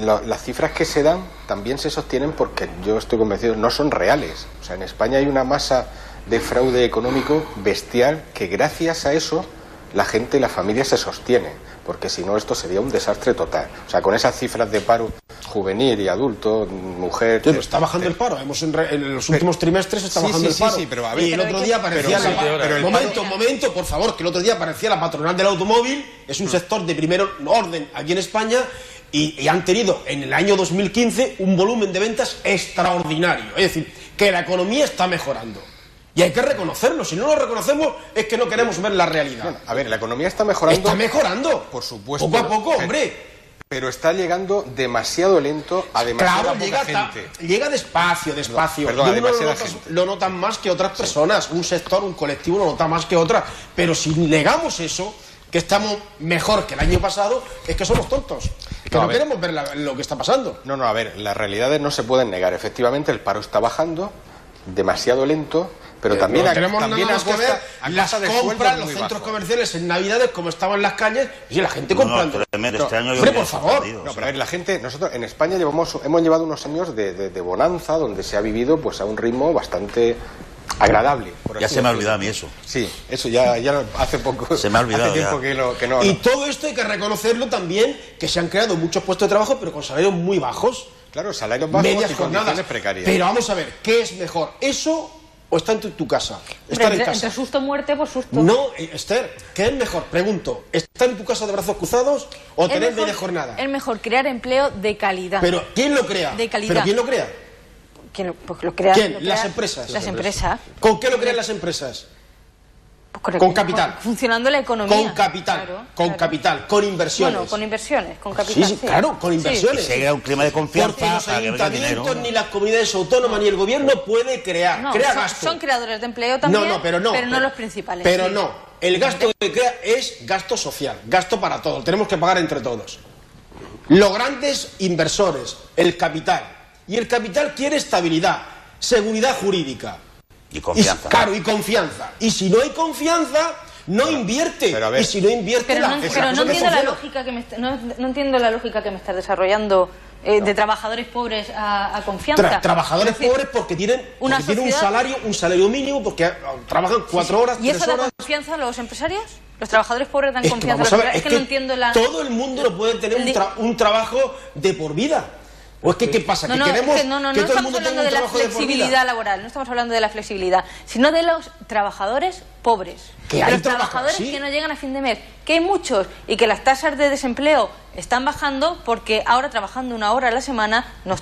las cifras que se dan también se sostienen porque yo estoy convencido no son reales. O sea, en España hay una masa de fraude económico bestial que gracias a eso la gente y la familia se sostiene, porque si no esto sería un desastre total. O sea, con esas cifras de paro juvenil y adulto, mujer... Pero está bajando el paro, en los últimos trimestres está bajando el paro. Sí, pero a ver... Y el otro día aparecía momento, por favor, que el otro día aparecía la patronal del automóvil, es un sector de primer orden aquí en España, y han tenido en el año 2015 un volumen de ventas extraordinario. Es decir, que la economía está mejorando. Y hay que reconocerlo, si no lo reconocemos es que no queremos ver la realidad. Bueno, a ver, la economía está mejorando... Está mejorando. Por supuesto. Poco a poco, hombre. Pero está llegando demasiado lento a demasiada poca gente. Llega despacio. Perdona, demasiada gente. Lo notan más que otras personas. Un sector, un colectivo lo nota más que otra. Pero si negamos eso, que estamos mejor que el año pasado, es que somos tontos. Que no queremos ver lo que está pasando. No, a ver, las realidades no se pueden negar. Efectivamente, el paro está bajando demasiado lento, pero también no tenemos nada más que ver las compras, los centros comerciales en Navidades, como estaban las calles, y la gente comprando. Este año hombre, por favor. No, pero a ver, la gente, nosotros en España hemos llevado unos años de bonanza, donde se ha vivido pues a un ritmo bastante agradable. Ya se me ha olvidado a mí eso. Sí, eso ya hace poco. Se me ha olvidado. Hace tiempo que no. Y todo esto hay que reconocerlo también, que se han creado muchos puestos de trabajo, pero con salarios muy bajos. Claro, salarios bajos y condiciones precarias. Pero vamos a ver, ¿qué es mejor? ¿Eso o estar en tu casa? Estar en casa. Entre susto o muerte, por susto. No, Esther, ¿qué es mejor? Pregunto, ¿estar en tu casa de brazos cruzados o tener media jornada? Es mejor crear empleo de calidad. ¿Pero quién lo crea? De calidad. ¿Pero quién lo crea? Pues lo crea, ¿Quién? Las empresas. Las empresas. ¿Con qué lo crean las empresas? Pues con capital. Funcionando la economía. Con capital. Claro, con capital, con inversiones. Bueno, con inversiones, con capital. Sí, claro, con inversiones. Y se crea un clima de confianza. Porque los ayuntamientos, ni las comunidades autónomas, ni el gobierno puede crear. No, crea gasto. Son creadores de empleo también, pero no los principales. Pero no, el gasto que crea es gasto social, gasto para todos. Tenemos que pagar entre todos. Los grandes inversores, el capital. Y el capital quiere estabilidad, seguridad jurídica. Y confianza. Claro, y confianza. Y si no hay confianza, no invierte. Pero a ver, y si no invierte, no entiendo la lógica que no entiendo la lógica que me estás desarrollando de trabajadores pobres a confianza. Trabajadores pobres porque tienen un salario mínimo, porque trabajan 4 horas, 3 horas. ¿Y eso da confianza a los empresarios? ¿Los trabajadores pobres dan confianza a los empresarios? Es que no entiendo la... Todo el mundo no puede tener un trabajo de por vida. ¿O es que qué pasa? ¿Que queremos que todo el mundo tenga un trabajo de por vida? No estamos hablando de la flexibilidad laboral, no estamos hablando de la flexibilidad, sino de los trabajadores pobres. Que hay los trabajadores que no llegan a fin de mes, que hay muchos, y que las tasas de desempleo están bajando porque ahora trabajando 1 hora a la semana no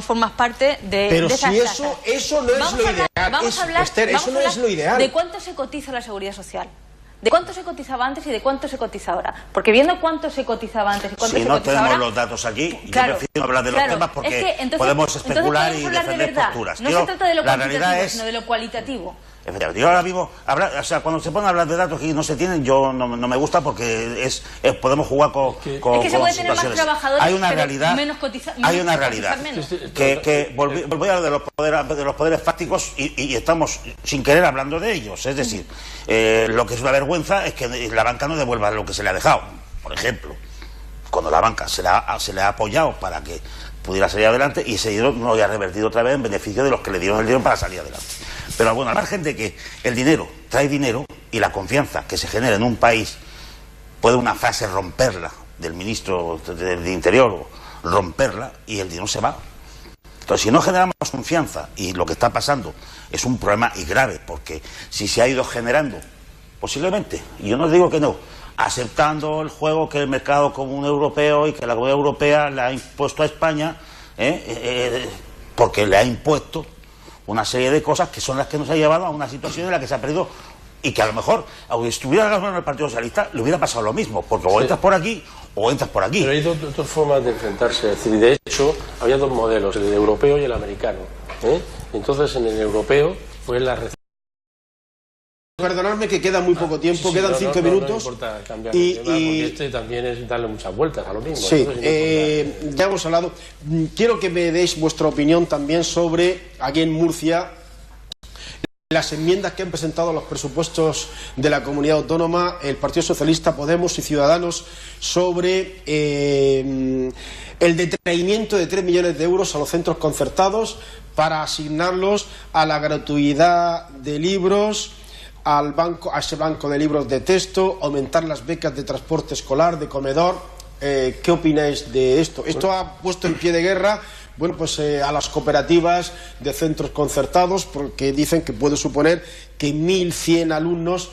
formas parte de esas tasas. Pero si eso no es lo ideal. Vamos a hablar de cuánto se cotiza la seguridad social. ¿De cuánto se cotizaba antes y de cuánto se cotiza ahora? Porque viendo cuánto se cotizaba antes y cuánto se cotiza ahora... Si no tenemos los datos aquí, yo prefiero hablar de los temas porque podemos especular y defender posturas. No se trata de lo cuantitativo, sino de lo cualitativo. Efectivamente. Yo ahora mismo, o sea, cuando se ponen a hablar de datos que no se tienen, yo no me gusta porque podemos jugar con que se puede tener más trabajadores, hay una pero realidad, menos hay una realidad que volví a hablar de los poderes fácticos y estamos sin querer hablando de ellos. Es decir, lo que es una vergüenza es que la banca no devuelva lo que se le ha dejado. Por ejemplo, cuando la banca se le ha apoyado para que pudiera salir adelante y ese dinero no haya revertido otra vez en beneficio de los que le dieron el dinero para salir adelante. Pero bueno, al margen de que el dinero trae dinero y la confianza que se genera en un país, puede una frase romperla del ministro de Interior, romperla y el dinero se va. Entonces, si no generamos confianza, y lo que está pasando es un problema y grave, porque si se ha ido generando, posiblemente, y yo no digo que no, aceptando el juego que el mercado común europeo y que la Comunidad Europea le ha impuesto a España, porque le ha impuesto una serie de cosas que son las que nos ha llevado a una situación en la que se ha perdido y que a lo mejor, aunque estuviera en el Partido Socialista, le hubiera pasado lo mismo, porque o entras por aquí o entras por aquí. Pero hay dos formas de enfrentarse. Es decir, de hecho, había dos modelos, el europeo y el americano. Entonces, en el europeo fue la Perdonadme que queda muy poco tiempo, quedan 5 minutos. No importa cambiar de tema, porque este también es darle muchas vueltas a lo mismo. Sí, ya hemos hablado. Quiero que me deis vuestra opinión también sobre, aquí en Murcia, las enmiendas que han presentado los presupuestos de la comunidad autónoma, el Partido Socialista, Podemos y Ciudadanos, sobre el detraimiento de 3 millones de euros a los centros concertados para asignarlos a la gratuidad de libros, a ese banco de libros de texto, aumentar las becas de transporte escolar, de comedor. ¿Qué opináis de esto? Esto ha puesto en pie de guerra, bueno, pues a las cooperativas de centros concertados, porque dicen que puede suponer que 1.100 alumnos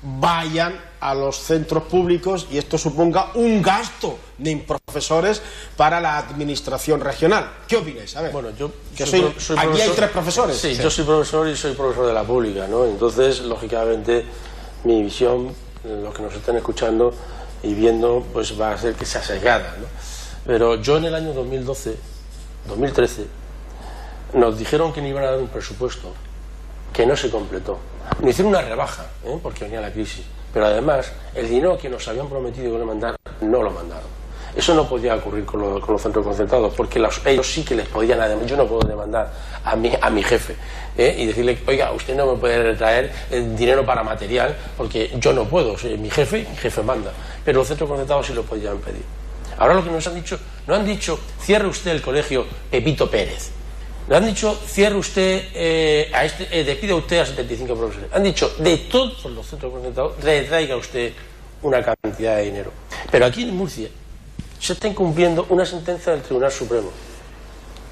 vayan a los centros públicos y esto suponga un gasto de profesores para la administración regional. ¿Qué opináis? A ver, bueno, yo aquí hay 3 profesores. Sí, yo soy profesor y soy profesor de la pública, ¿no? Entonces, lógicamente, mi visión, los que nos están escuchando y viendo, pues va a ser que sea sesgada, ¿no? Pero yo en el año 2013, nos dijeron que no iban a dar un presupuesto, que no se completó. Nos hicieron una rebaja, porque venía la crisis. Pero además, el dinero que nos habían prometido que iban a mandar, no lo mandaron. Eso no podía ocurrir con los centros concertados, porque ellos sí que les podían, además, yo no puedo demandar a mi jefe y decirle, oiga, usted no me puede retraer dinero para material, porque yo no puedo, soy mi jefe manda. Pero los centros concertados sí lo podían pedir. Ahora lo que nos han dicho, no han dicho, cierre usted el colegio Pepito Pérez. Le han dicho, cierre usted, despide usted a 75 profesores. Han dicho, de todos los centros concertados, retraiga usted una cantidad de dinero. Pero aquí en Murcia se está incumpliendo una sentencia del Tribunal Supremo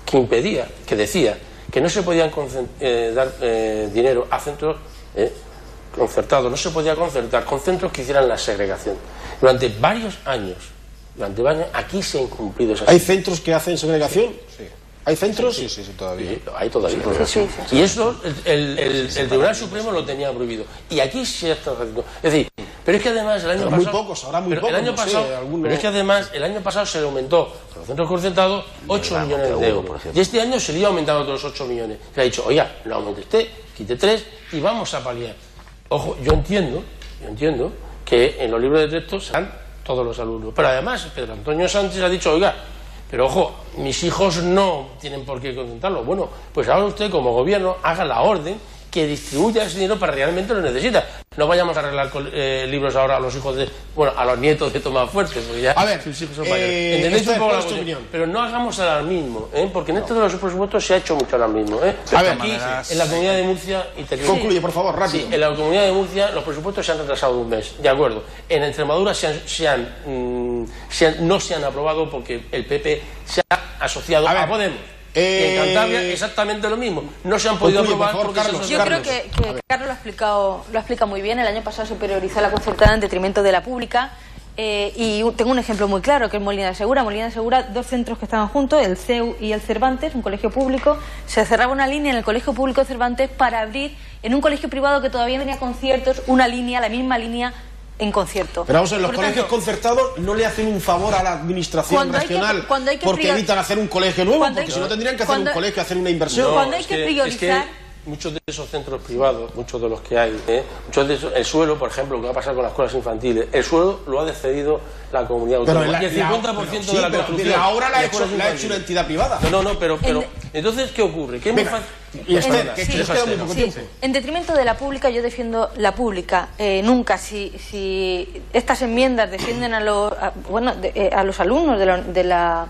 que decía que no se podían dar dinero a centros concertados, no se podía concertar con centros que hicieran la segregación. Durante varios años, aquí se ha incumplido esa sentencia. ¿Hay centros que hacen segregación? Sí. ¿Hay centros? Sí, todavía. Sí, hay todavía. Sí. Y eso el Tribunal Supremo lo tenía prohibido. Y aquí se está haciendo. Es decir, pero es que además el año pasado. Muy pocos, ahora muy pocos. El año pasado, pero es que además el año pasado se le aumentó a los centros concertados 8 millones de euros. Y este año se le iba aumentando otros 8 millones. Se ha dicho, oiga, no aumente usted, quite 3 y vamos a paliar. Ojo, yo entiendo que en los libros de texto serán todos los alumnos. Pero además, Pedro Antonio Sánchez ha dicho, oiga, pero ojo, mis hijos no tienen por qué concentrarlo. Bueno, pues ahora usted como gobierno haga la orden que distribuya ese dinero para realmente lo necesita. No vayamos a arreglar libros ahora a los hijos a los nietos de Tomás Fuertes, porque ya a ver, sus hijos son mayores. ¿Entendéis un poco la cuestión? Pero no hagamos alarmismo, porque en esto de los presupuestos se ha hecho mucho alarmismo. A ver, aquí, en la Comunidad de Murcia... Concluye, por favor, rápido. Sí, en la Comunidad de Murcia los presupuestos se han retrasado un mes, de acuerdo. En Extremadura no se han aprobado porque el PP se ha asociado a Podemos. Y en Cantabria exactamente lo mismo. No se han podido aprobar porque Carlos. Yo creo que Carlos lo explica muy bien. El año pasado se priorizó la concertada en detrimento de la pública. Y tengo un ejemplo muy claro, que es Molina de Segura. Molina de Segura, 2 centros que estaban juntos, el CEU y el Cervantes, un colegio público. Se cerraba una línea en el colegio público de Cervantes para abrir en un colegio privado que todavía tenía conciertos, la misma línea en concierto. Pero vamos a ver, los colegios concertados no le hacen un favor a la administración regional porque evitan hacer un colegio nuevo, porque si no tendrían que hacer un colegio, hacer una inversión. Cuando hay que priorizar... muchos de esos centros privados, muchos de los que hay, muchos de esos, el suelo, por ejemplo, lo que va a pasar con las escuelas infantiles, el suelo lo ha cedido la comunidad autónoma. Y el 50% de la construcción. Ahora la ha hecho una entidad privada. No, pero entonces, ¿qué ocurre? ¿Qué es muy fácil? En detrimento de la pública, yo defiendo la pública. Nunca, si estas enmiendas defienden a los alumnos de la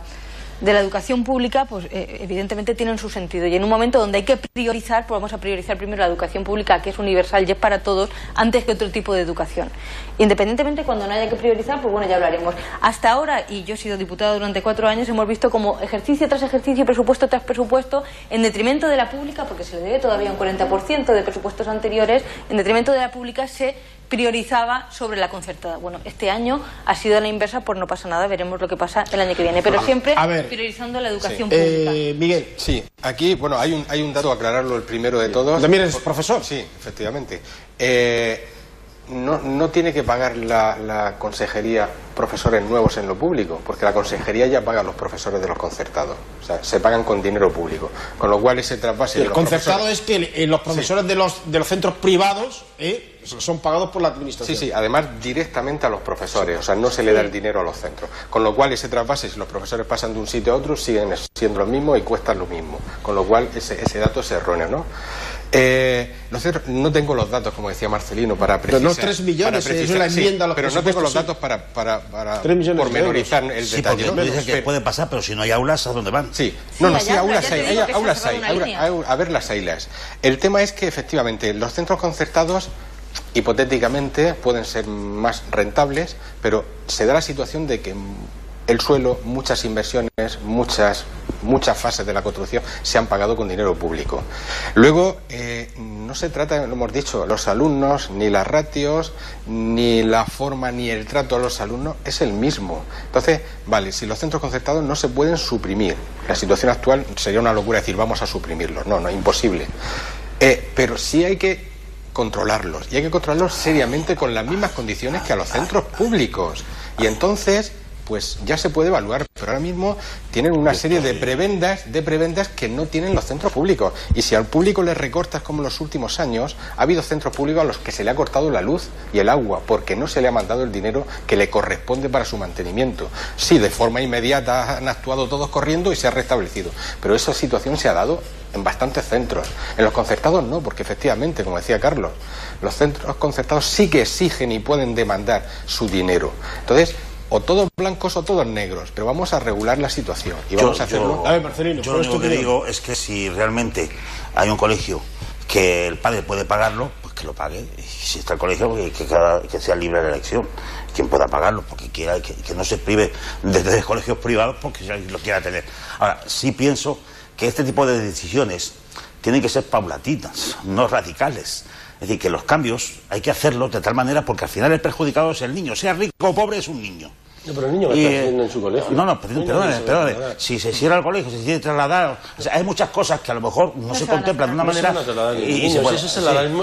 educación pública, pues evidentemente tienen su sentido. Y en un momento donde hay que priorizar, pues vamos a priorizar primero la educación pública, que es universal y es para todos, antes que otro tipo de educación. Independientemente, cuando no haya que priorizar, pues bueno, ya hablaremos. Hasta ahora, y yo he sido diputada durante 4 años, hemos visto como ejercicio tras ejercicio, presupuesto tras presupuesto, en detrimento de la pública, porque se le debe todavía un 40% de presupuestos anteriores, en detrimento de la pública se priorizaba sobre la concertada. Bueno, este año ha sido a la inversa, pues no pasa nada, veremos lo que pasa el año que viene, pero siempre priorizando la educación pública. Miguel. Sí, aquí, bueno, hay un dato, aclararlo el primero de todos. ¿También eres profesor? Sí, efectivamente. No tiene que pagar la consejería profesores nuevos en lo público, porque la consejería ya paga a los profesores de los concertados. O sea, se pagan con dinero público. Con lo cual ese trasvase... El concertado es que los profesores de los centros privados son pagados por la administración. Sí, además directamente a los profesores, o sea, no se le da el dinero a los centros. Con lo cual ese trasvase, si los profesores pasan de un sitio a otro, siguen siendo los mismos y cuestan lo mismo. Con lo cual ese dato es erróneo, ¿no? No tengo los datos, como decía Marcelino, para precisar. Pero no 3 millones, eso es la enmienda a los pero no tengo los datos para pormenorizar el detalle. ¿No? Dicen que puede pasar, pero si no hay aulas, ¿a dónde van? Sí, aulas hay. A ver las aulas. El tema es que efectivamente los centros concertados hipotéticamente pueden ser más rentables, pero se da la situación de que el suelo, muchas inversiones, muchas fases de la construcción se han pagado con dinero público. Luego, no se trata, lo hemos dicho, los alumnos, ni las ratios, ni la forma, ni el trato a los alumnos es el mismo. Entonces, vale, si los centros concertados no se pueden suprimir, la situación actual sería una locura decir vamos a suprimirlos, no, es imposible. Pero sí hay que controlarlos, y hay que controlarlos seriamente con las mismas condiciones que a los centros públicos. Y entonces, pues ya se puede evaluar, pero ahora mismo tienen una serie de prebendas que no tienen los centros públicos. Y si al público le recortas como en los últimos años, ha habido centros públicos a los que se le ha cortado la luz y el agua, porque no se le ha mandado el dinero que le corresponde para su mantenimiento. Sí, de forma inmediata han actuado todos corriendo y se ha restablecido, pero esa situación se ha dado en bastantes centros. En los concertados no, porque efectivamente, como decía Carlos, los centros concertados sí que exigen y pueden demandar su dinero. Entonces, o todos blancos o todos negros, pero vamos a regular la situación y vamos a hacerlo. A ver, Marcelino, yo lo único que digo es que si realmente hay un colegio que el padre puede pagarlo, pues que lo pague. Y si está el colegio, que sea libre de elección quien pueda pagarlo, porque quiera, que no se prive desde colegios privados porque ya lo quiera tener. Ahora, sí pienso que este tipo de decisiones tienen que ser paulatinas, no radicales. Es decir, que los cambios hay que hacerlos de tal manera, porque al final el perjudicado es el niño, sea rico o pobre, es un niño. No, pero el niño va a estar haciendo en su colegio. No, perdone. Si se cierra el colegio, se tiene que trasladar. O sea, hay muchas cosas que a lo mejor no se contemplan de una manera.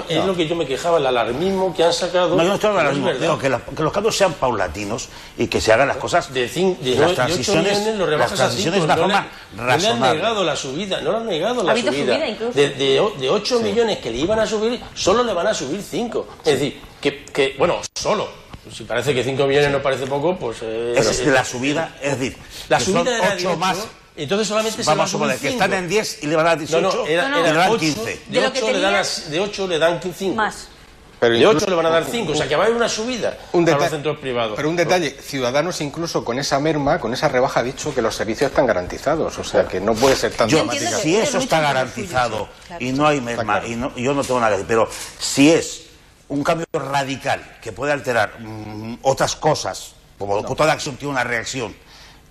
Es lo que yo me quejaba, el alarmismo que han sacado. No, yo no estoy hablando de alarmismo, digo que los cambios sean paulatinos y que se hagan las cosas. De 8 millones lo rebajas a 5. No le han negado la subida, no le han negado la subida. De 8 millones que le iban a subir, solo le van a subir 5. Es decir, que bueno, solo. Si parece que 5 millones no parece poco, pues... la subida, es decir, la subida era 8 más... Entonces solamente vamos a suponer que están en 10 y le van a dar 18 y le dan 15. De 8 le dan 5. Más. Pero de 8 le van a dar 5, o sea que va a haber una subida a los centros privados. Pero un detalle, Ciudadanos incluso con esa merma, con esa rebaja ha dicho que los servicios están garantizados, o sea que no puede ser tan dramática. Si eso está garantizado y no hay merma, y yo no tengo nada que decir, pero si es un cambio radical que puede alterar otras cosas, como toda acción tiene una reacción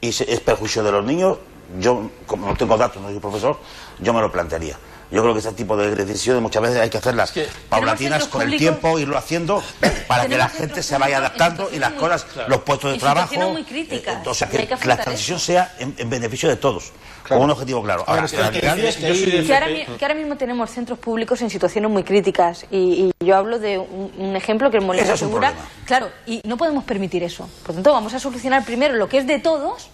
y es perjuicio de los niños, yo, como no tengo datos, no soy profesor, yo me lo plantearía. Yo creo que ese tipo de decisiones muchas veces hay que hacerlas paulatinas, con el tiempo, irlo haciendo para que la gente se vaya adaptando y las cosas, los puestos de trabajo, o sea, que la transición sea en beneficio de todos, con un objetivo claro. Ahora, que ahora mismo tenemos centros públicos en situaciones muy críticas y yo hablo de un ejemplo que es Molina Segura. Claro, y no podemos permitir eso. Por tanto, vamos a solucionar primero lo que es de todos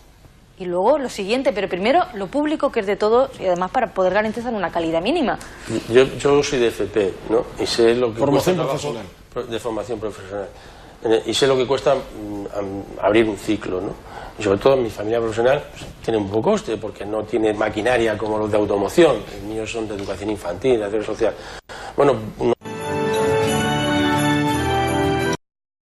y luego lo siguiente, pero primero lo público, que es de todos, y además para poder garantizar una calidad mínima. Yo soy de FP, ¿no? Y sé lo que Formación cuesta profesional. de formación profesional. Y sé lo que cuesta abrir un ciclo, ¿no? Y sobre todo mi familia profesional pues, tiene un poco coste porque no tiene maquinaria como los de automoción. Los míos son de educación infantil, de acción social. Bueno,